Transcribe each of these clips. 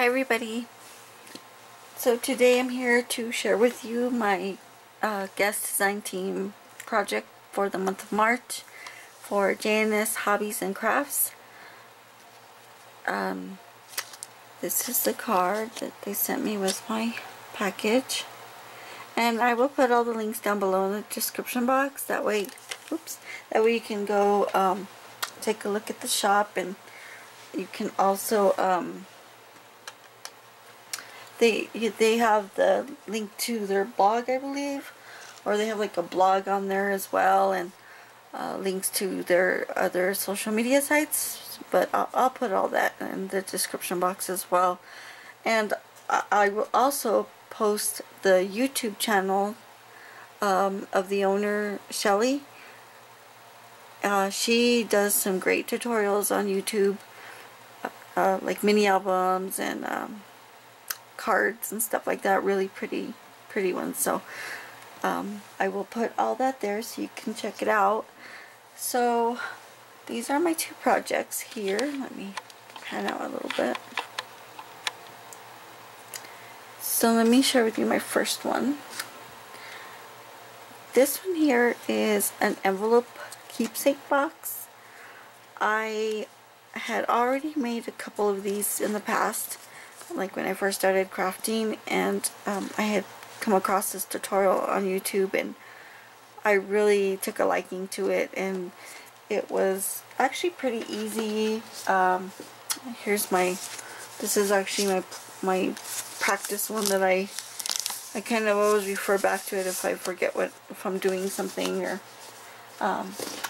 Hi everybody. So today I'm here to share with you my guest design team project for the month of March for JNS Hobbies and Crafts. This is the card that they sent me with my package, and I will put all the links down below in the description box. That way you can go take a look at the shop, and you can also they have the link to their blog, I believe, or they have like a blog on there as well, and links to their other social media sites, but I'll put all that in the description box as well. And I will also post the YouTube channel of the owner, Shelly. She does some great tutorials on YouTube, like mini albums and cards and stuff like that, really pretty ones. So I will put all that there so you can check it out. So these are my two projects here. Let me pan out a little bit. So let me share with you my first one. This one here is an envelope keepsake box. I had already made a couple of these in the past, like when I first started crafting, and I had come across this tutorial on YouTube, and I really took a liking to it, and it was actually pretty easy. This is actually my practice one that I kind of always refer back to it if I forget if I'm doing something, or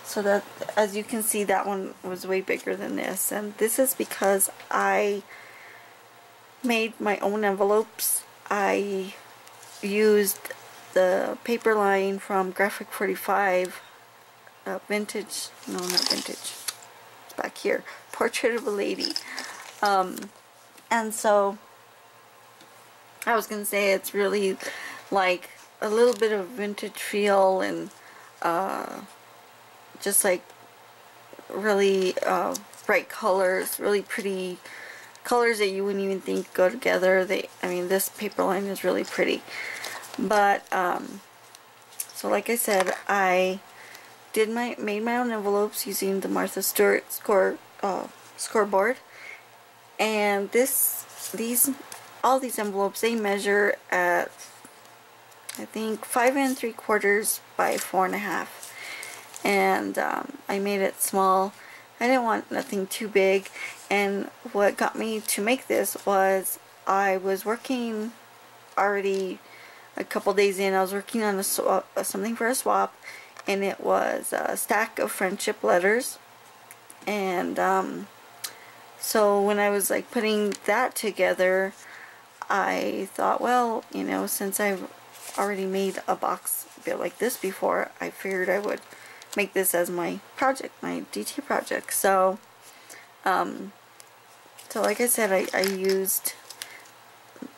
so that, as you can see, that one was way bigger than this, and this is because I made my own envelopes. I used the paper line from Graphic 45, vintage, no, not vintage, it's back here, Portrait of a Lady. And so I was gonna say it's really like a little bit of vintage feel, and just like really bright colors, really pretty colors that you wouldn't even think go together. I mean, this paper line is really pretty. But so like I said, I made my own envelopes using the Martha Stewart scoreboard, and all these envelopes, they measure at, I think, 5 3/4 by 4.5, and I made it small. I didn't want nothing too big. And what got me to make this was I was working already a couple days in. I was working on something for a swap, and it was a stack of friendship letters. And so when I was like putting that together, I thought, well, you know, since I've already made a box built like this before, I figured I would make this as my project, my DT project. So so like I said,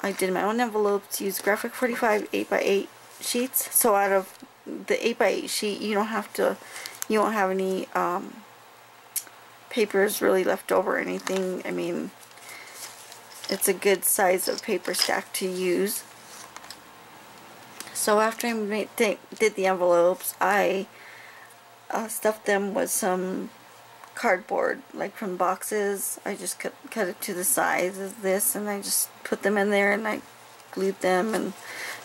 I did my own envelopes, used Graphic 45 8x8 sheets. So out of the 8x8 sheet, you don't have any papers really left over or anything. I mean, it's a good size of paper stack to use. So after I did the envelopes, I stuffed them with some cardboard, like from boxes. I just cut it to the size of this, and I just put them in there, and I glued them.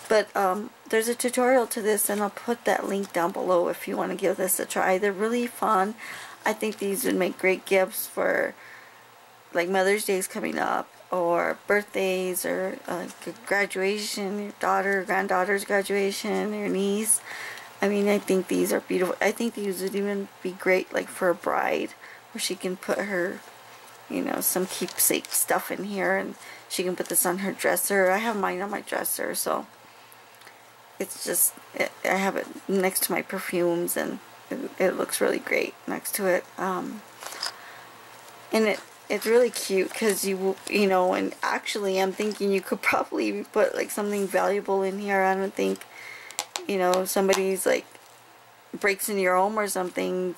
But there's a tutorial to this, and I'll put that link down below if you want to give this a try. They're really fun. I think these would make great gifts for like Mother's Day's coming up, or birthdays, or graduation, your daughter or granddaughter's graduation, your niece. I mean, I think these are beautiful. I think these would even be great like for a bride, where she can put her, you know, some keepsake stuff in here, and she can put this on her dresser. I have mine on my dresser, so it's just, I have it next to my perfumes, and it looks really great next to it. And it's really cute because you know, and actually I'm thinking you could probably put like something valuable in here. I don't think, you know, somebody's like breaks into your home or something,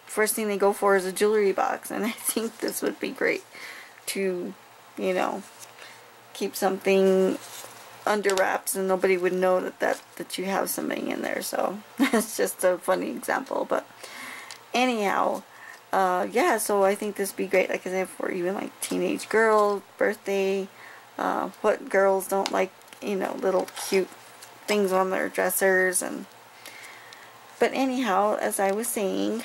first thing they go for is a jewelry box, and I think this would be great to you know, keep something under wraps and nobody would know that you have something in there. So it's just a funny example. But anyhow, yeah, so I think this would be great, like I said, for even like teenage girl, birthday, what girls don't like, you know, little cute things on their dressers. And but anyhow, as I was saying,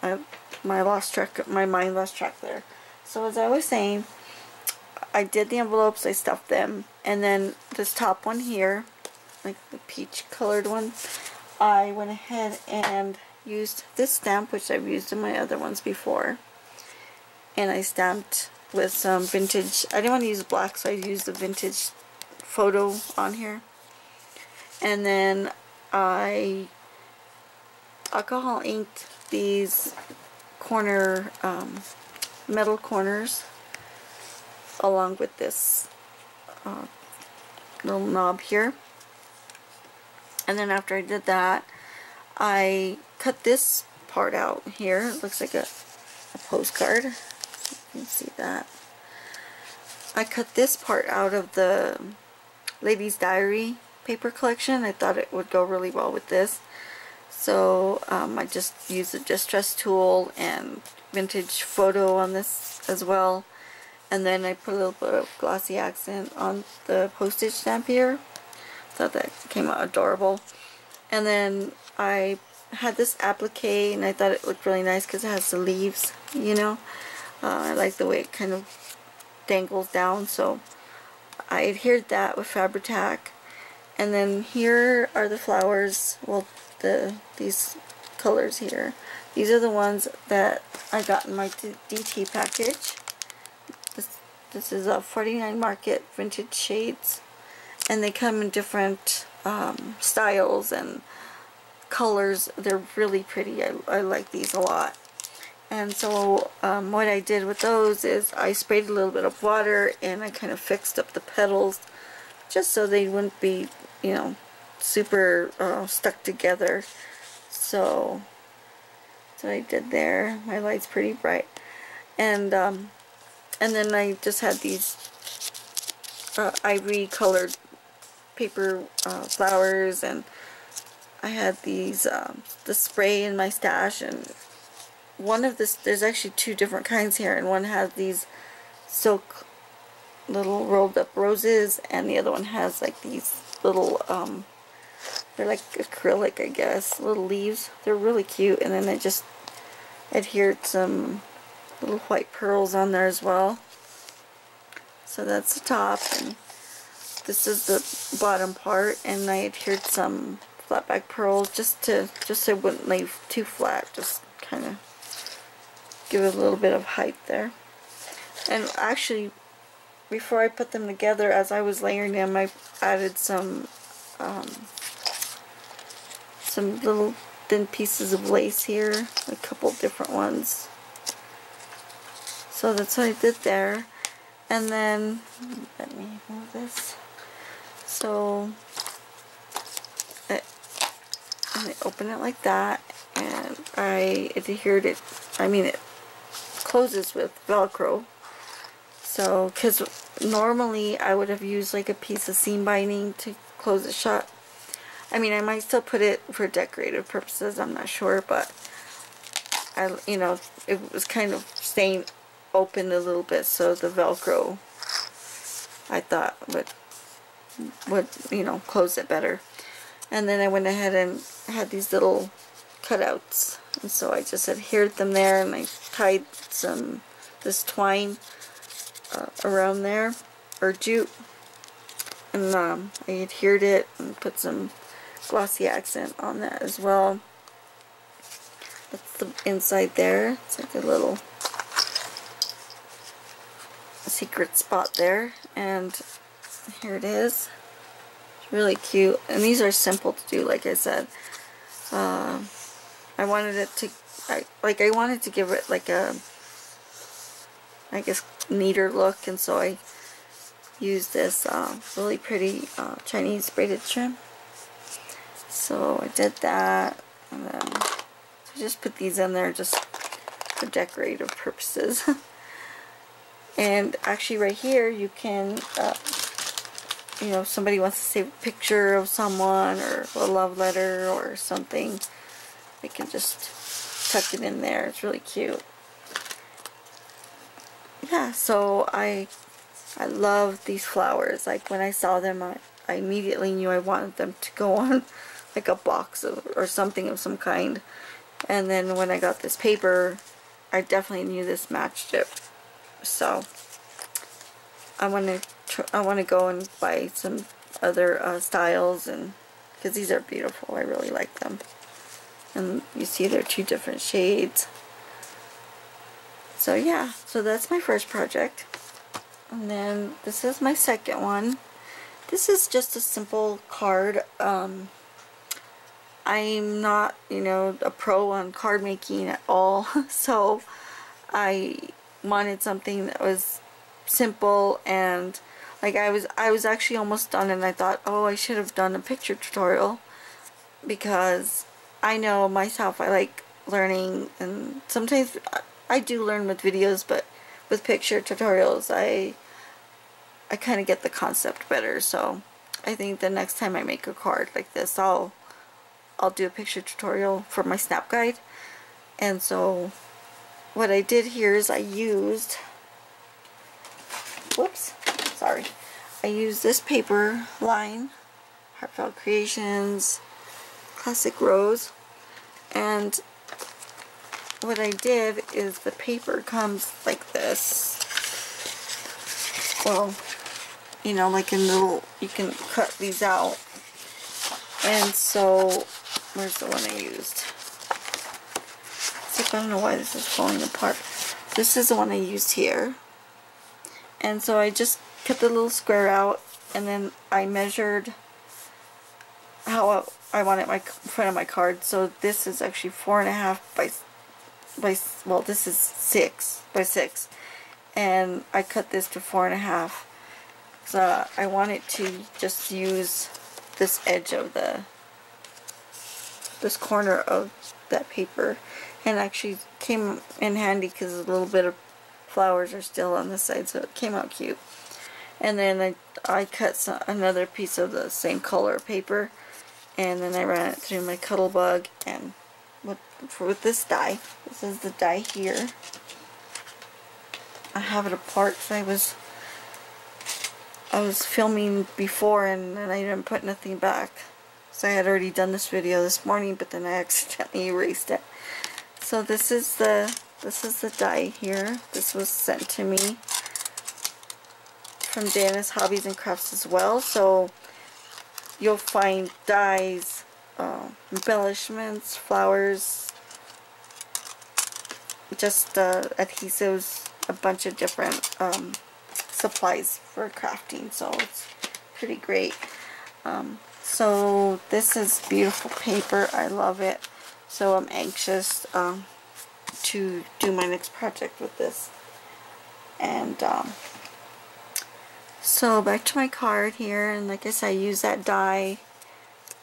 my mind lost track there. So as I was saying, I did the envelopes, I stuffed them, and then this top one here, like the peach colored one, I went ahead and used this stamp, which I've used in my other ones before, and I stamped with some vintage. I didn't want to use black, so I used the vintage photo on here. And then I alcohol inked these corner metal corners along with this little knob here. And then after I did that, I cut this part out here. It looks like a postcard. You can see that. I cut this part out of the Lady's Diary paper collection. I thought it would go really well with this. So I just used a distress tool and vintage photo on this as well. And then I put a little bit of glossy accent on the postage stamp here. Thought that came out adorable. And then I had this applique, and I thought it looked really nice because it has the leaves, you know. I like the way it kind of dangles down, so I adhered that with Fabri-Tac. And then here are the flowers, well, these colors here. These are the ones that I got in my DT package. This is a 49 Market vintage shades, and they come in different styles and colors. They're really pretty. I like these a lot. And so what I did with those is I sprayed a little bit of water and I kind of fixed up the petals just so they wouldn't be, you know, super stuck together. So that's what I did there. My light's pretty bright. And then I just had these ivory colored paper flowers, and I had these the spray in my stash, and one of this, there's actually two different kinds here, and one has these silk little rolled up roses, and the other one has like these little they're like acrylic, I guess, little leaves. They're really cute. And then I just adhered some little white pearls on there as well. So that's the top, and this is the bottom part, and I adhered some flat back pearls just so it wouldn't lay too flat, just kind of give it a little bit of height there. And actually, before I put them together, as I was layering them, I added some little thin pieces of lace here, a couple different ones. So that's what I did there. And then, let me move this. So, I open it like that, and I adhered it, I mean it closes with Velcro. So, because normally I would have used like a piece of seam binding to close it shut. I mean, I might still put it for decorative purposes, I'm not sure, but you know, it was kind of staying open a little bit, so the Velcro, I thought would you know, close it better. And then I went ahead and had these little cutouts, and so I just adhered them there, and I tied this twine around there, or jute, and I adhered it and put some glossy accent on that as well. That's the inside there. It's like a little secret spot there, and here it is. It's really cute, and these are simple to do, like I said. I wanted it to, I wanted to give it like a, I guess, neater look, and so I used this really pretty Chinese braided trim. So I did that, and then I just put these in there just for decorative purposes. And actually right here you can, you know, if somebody wants to save a picture of someone or a love letter or something, they can just tuck it in there. It's really cute. Yeah, so I love these flowers. Like when I saw them, I immediately knew I wanted them to go on like a box or something of some kind. And then when I got this paper, I definitely knew this matched it. So I want to go and buy some other styles, and because these are beautiful, I really like them. And you see they're 2 different shades. So yeah, so that's my first project. And then this is my second one. This is just a simple card. I'm not, you know, a pro on card making at all, so I wanted something that was simple, and like I was actually almost done, and I thought, oh, I should have done a picture tutorial, because I know myself, I like learning, and sometimes I do learn with videos, but with picture tutorials I kind of get the concept better. So I think the next time I make a card like this, I'll do a picture tutorial for my snap guide. And so what I did here is I used, I used this paper line, Heartfelt Creations Classic Rose, and what I did is the paper comes like this. Well, you know, like in little, you can cut these out. And so, where's the one I used? It's like, I don't know why this is falling apart. This is the one I used here. And so I just cut the little square out, and then I measured how I wanted my front of my card. So this is actually 4.5 by well, this is 6 by 6, and I cut this to 4.5. So I wanted to just use this edge of this corner of that paper, and actually came in handy because a little bit of flowers are still on the side, so it came out cute. And then I cut another piece of the same color paper, and then I ran it through my Cuttlebug, and with this die, this is the die here. I have it apart because I was filming before, and then I didn't put nothing back. So I had already done this video this morning, but then I accidentally erased it. So this is the die here. This was sent to me from Janice Hobbies and Crafts as well. So you'll find dies, embellishments, flowers, just adhesives, a bunch of different supplies for crafting. So it's pretty great. So this is beautiful paper. I love it. So I'm anxious to do my next project with this. And so back to my card here, and like I said, I use that die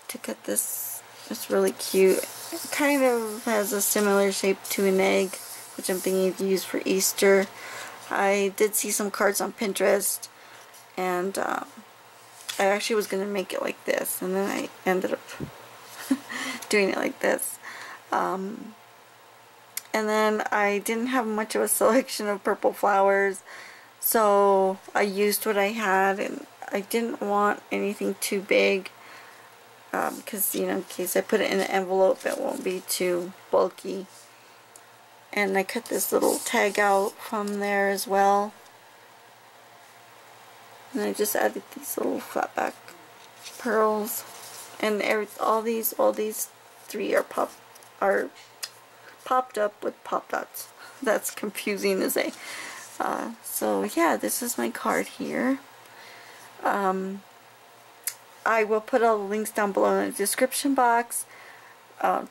to cut this. It's really cute. It kind of has a similar shape to an egg, which I'm thinking to use for Easter. I did see some cards on Pinterest, and I actually was going to make it like this, and then I ended up doing it like this. And then I didn't have much of a selection of purple flowers, so I used what I had, and I didn't want anything too big, because, you know, in case I put it in an envelope, it won't be too bulky. And I cut this little tag out from there as well. And I just added these little flat back pearls, and all these 3 are popped up with pop dots. That's confusing to say. So yeah, this is my card here. I will put all the links down below in the description box,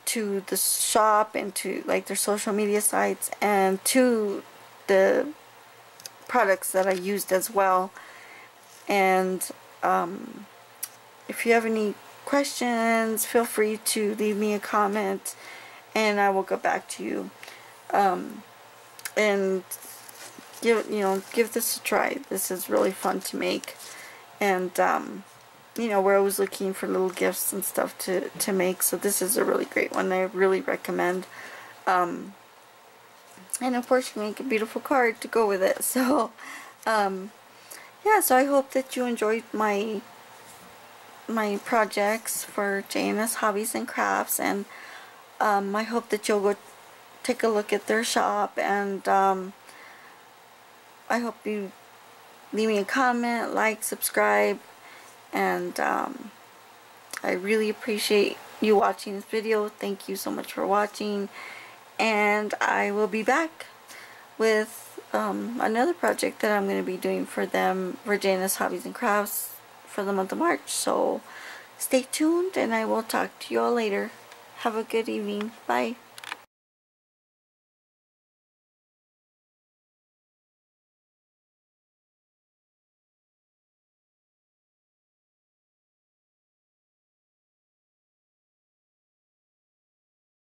to the shop, and to like their social media sites, and to the products that I used as well. And if you have any questions, feel free to leave me a comment, and I will get back to you. And give this a try. This is really fun to make, and we're always looking for little gifts and stuff to make, so this is a really great one. I really recommend. And of course you make a beautiful card to go with it. So yeah, so I hope that you enjoyed my projects for Jana's Hobbies and Crafts, and I hope that you'll go take a look at their shop, and I hope you leave me a comment, like, subscribe, and I really appreciate you watching this video. Thank you so much for watching, and I will be back with another project that I'm going to be doing for them, for Jana's Hobbies and Crafts, for the month of March. So stay tuned, and I will talk to you all later. Have a good evening. Bye.